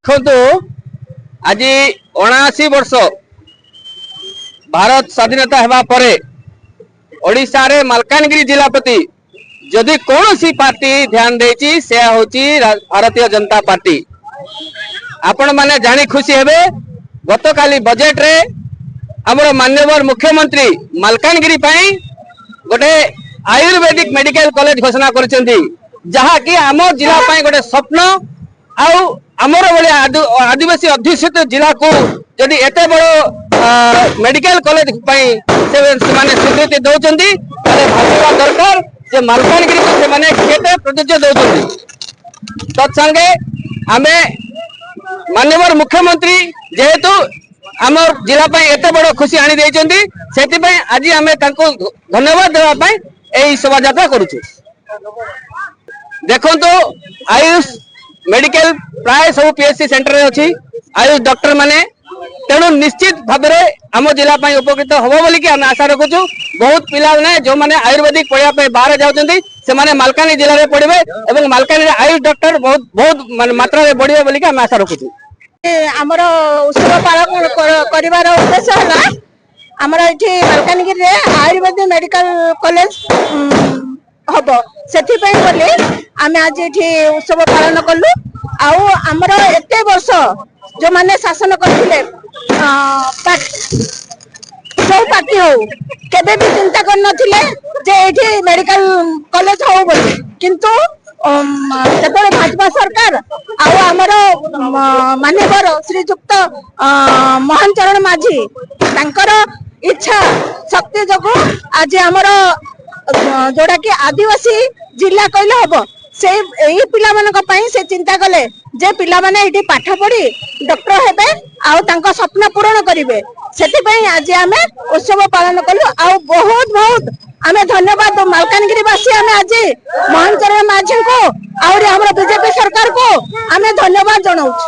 देखो आज 79 वर्ष भारत स्वाधीनता हेबा परे ओडिशा रे मालकानगिरी जिला प्रति जदि कौन सी पार्टी ध्यान देची से होची भारतीय जनता पार्टी। आपण माने जानी खुशी हेबे गत काली बजेट रे हमर माननीय मुख्यमंत्री मालकानगिरी पाई गोटे आयुर्वेदिक मेडिकल कॉलेज घोषणा करछंती, जहा कि आम जिला पाई गोटे स्वप्न आउ आमर भाई आदिवासी अध्युषित जिला को जदि एते बड़ मेडिकल कॉलेज से स्वीकृति दौरान भाविबा दरकार जे मालकानगिरी को से केते प्रयोज्य दौरान। तत्संगे आमे माननीय मुख्यमंत्री जेहेतु आम जिला एते बड़ खुशी आनी देइचंती सेति आज आमे तांको धन्यवाद देवा पई एई शोभा यात्रा करूछु। देखंतु आयुष मेडिकल प्राय सब पीएचसी सेंटर रे अछि आयुष डॉक्टर माने, तेणु निश्चित भाव में आम जिला उपकृत हम बोलिकी आम आशा रखुचु। बहुत पिला ने जो माने आयुर्वेदिक पढ़ाई बाहर जाउछंती से माने मालकानगिरी जिले में पढ़े और मालकानगिरी आयुष डॉक्टर बहुत बहुत मात्रा में बढ़िया बोलिकी आम आशा रखुचु। आमर उत्सव पालन करिवार उद्देश्य है आमर एठी मालकानगिरी रे आयुर्वेदिक मेडिकल कॉलेज हम से आम आज ये उत्सव पालन कलु। आउ आमर एते वर्ष जो माने शासन करथिले जो पार्टी हो केबे भी चिंता कर नथिले जे एठी मेडिकल कॉलेज हो बोली, किंतु जब भाजपा सरकार आउ आमर मान्यवर श्रीजुक्त मोहन चरण माझी तांकर इच्छा शक्ति जगो आज आमर जोड़ा कि आदिवासी जिला कहले हम से यही पिला मानक पई से चिंता कले जे पिला माने एठी पाठ पढ़ी डॉक्टर हेबे आउ तांको स्वप्न पूर्ण करिवे। सेति पई आज आमे उत्सव पालन कलु। आउ बहुत बहुत आमे धन्यवाद मालकानगिरी वासी आमे आज मोहन चरण माझी को और हमर बीजेपी सरकार को आमे धन्यवाद जणाउछु।